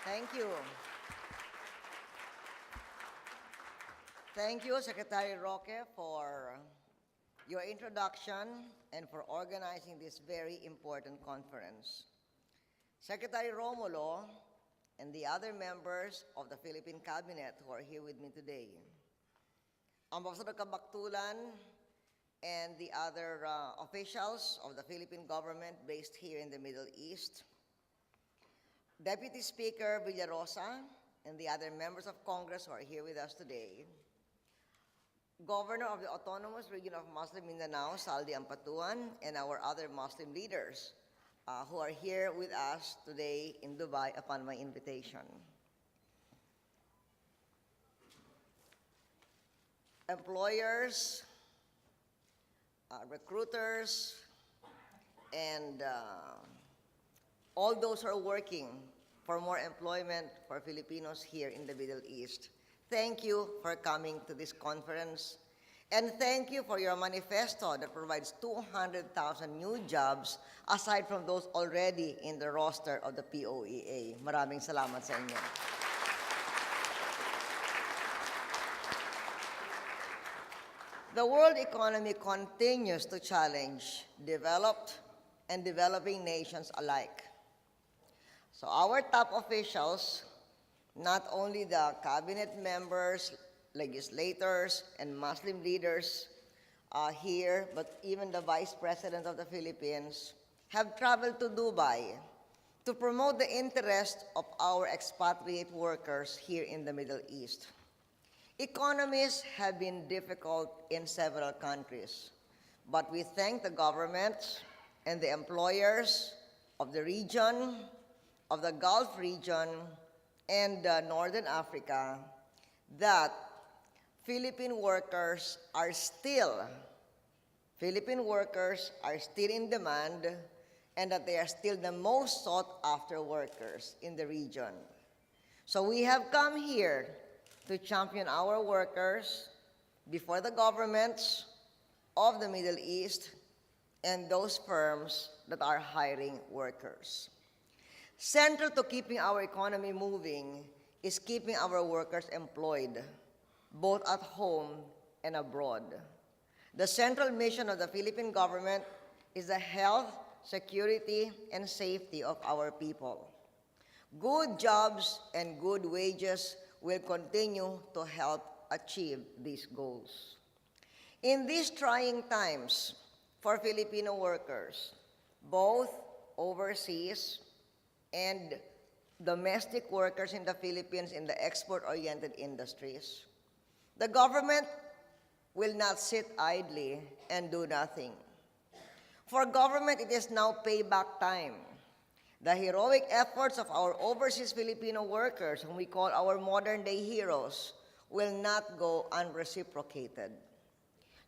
Thank you. Thank you, Secretary Roque, for your introduction and for organizing this very important conference. Secretary Romulo and the other members of the Philippine Cabinet who are here with me today, Ambassador Kabaktulan and the other officials of the Philippine government based here in the Middle East, Deputy Speaker Villarosa and the other members of Congress who are here with us today, Governor of the Autonomous Region of Muslim Mindanao, Saldi Ampatuan, and our other Muslim leaders who are here with us today in Dubai upon my invitation. Employers, recruiters, and all those who are working for more employment for Filipinos here in the Middle East. Thank you for coming to this conference, and thank you for your manifesto that provides 200,000 new jobs aside from those already in the roster of the POEA. Maraming salamat sa inyo. The world economy continues to challenge developed and developing nations alike. So our top officials, not only the cabinet members, legislators, and Muslim leaders here, but even the Vice President of the Philippines, have traveled to Dubai to promote the interest of our expatriate workers here in the Middle East. Economies have been difficult in several countries, but we thank the governments and the employers of the region, of the Gulf region, and Northern Africa, that Philippine workers are still in demand, and that they are still the most sought after workers in the region. So we have come here to champion our workers before the governments of the Middle East and those firms that are hiring workers. Central to keeping our economy moving is keeping our workers employed, both at home and abroad. The central mission of the Philippine government is the health, security, and safety of our people. Good jobs and good wages will continue to help achieve these goals. In these trying times for Filipino workers, both overseas and domestic workers in the Philippines in the export-oriented industries, the government will not sit idly and do nothing. For government, it is now payback time. The heroic efforts of our overseas Filipino workers, whom we call our modern-day heroes, will not go unreciprocated.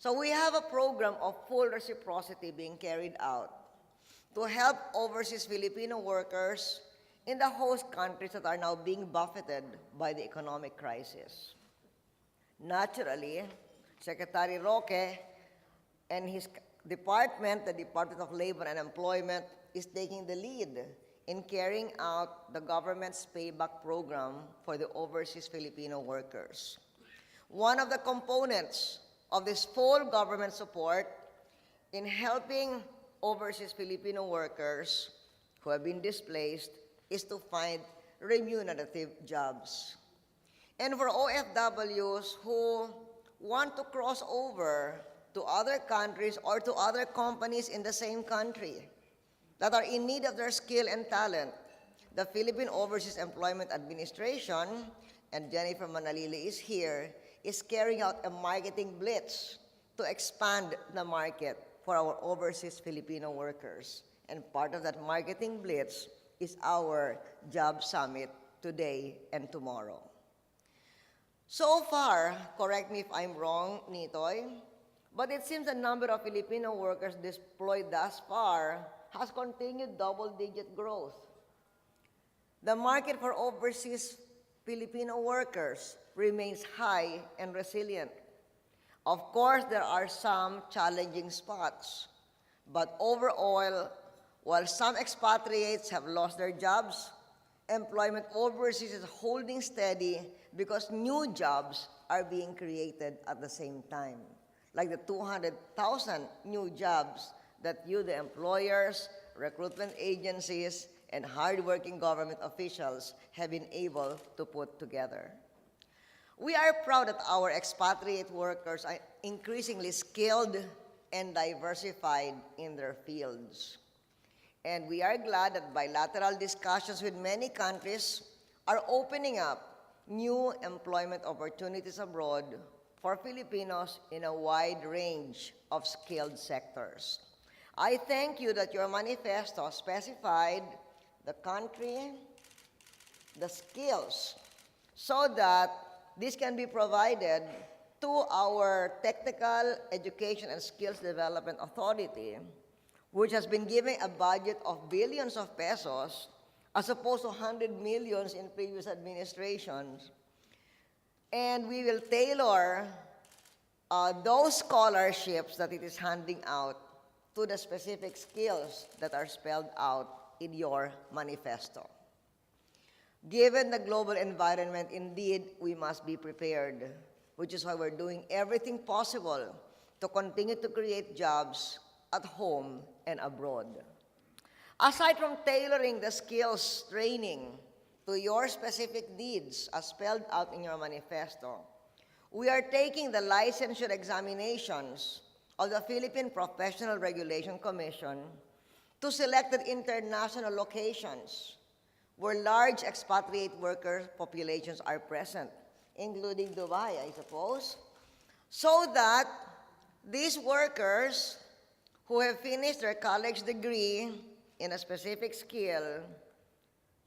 So we have a program of full reciprocity being carried out to help overseas Filipino workers in the host countries that are now being buffeted by the economic crisis. Naturally, Secretary Roque and his department, the Department of Labor and Employment, is taking the lead in carrying out the government's payback program for the overseas Filipino workers. One of the components of this full government support in helping overseas Filipino workers who have been displaced is to find remunerative jobs. And for OFWs who want to cross over to other countries or to other companies in the same country that are in need of their skill and talent, the Philippine Overseas Employment Administration, and Jennifer Manalili is here, is carrying out a marketing blitz to expand the market for our overseas Filipino workers. And part of that marketing blitz is our job summit today and tomorrow. So far, correct me if I'm wrong, Nitoy, but it seems the number of Filipino workers deployed thus far has continued double-digit growth. The market for overseas Filipino workers remains high and resilient. Of course, there are some challenging spots, but overall, while some expatriates have lost their jobs, employment overseas is holding steady because new jobs are being created at the same time, like the 200,000 new jobs that you, the employers, recruitment agencies, and hardworking government officials have been able to put together. We are proud that our expatriate workers are increasingly skilled and diversified in their fields. And we are glad that bilateral discussions with many countries are opening up new employment opportunities abroad for Filipinos in a wide range of skilled sectors. I thank you that your manifesto specified the country, the skills, so that this can be provided to our Technical Education and Skills Development Authority, which has been given a budget of billions of pesos as opposed to 100 millions in previous administrations. And we will tailor those scholarships that it is handing out to the specific skills that are spelled out in your manifesto. Given the global environment, indeed, we must be prepared, which is why we're doing everything possible to continue to create jobs at home and abroad. Aside from tailoring the skills training to your specific needs as spelled out in your manifesto, we are taking the licensure examinations of the Philippine Professional Regulation Commission to selected international locations where large expatriate worker populations are present, including Dubai, I suppose, so that these workers who have finished their college degree in a specific skill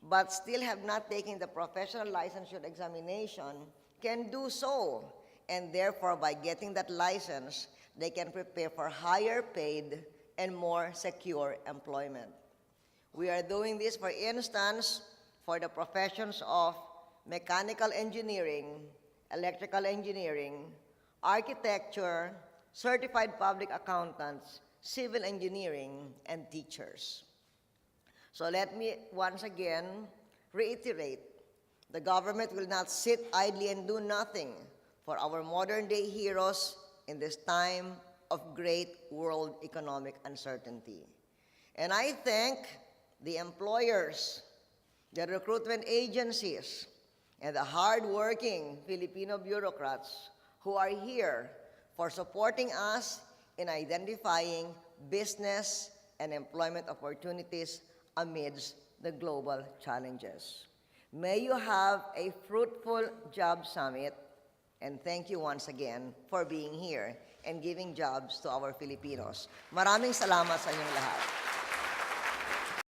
but still have not taken the professional licensure examination can do so, and therefore by getting that license, they can prepare for higher paid and more secure employment. We are doing this, for instance, for the professions of mechanical engineering, electrical engineering, architecture, certified public accountants, civil engineering, and teachers. So let me once again reiterate, the government will not sit idly and do nothing for our modern-day heroes in this time of great world economic uncertainty. And I thank the employers, the recruitment agencies, and the hard-working Filipino bureaucrats who are here for supporting us in identifying business and employment opportunities amidst the global challenges. May you have a fruitful job summit, and thank you once again for being here and giving jobs to our Filipinos. Maraming salamat sa inyong lahat.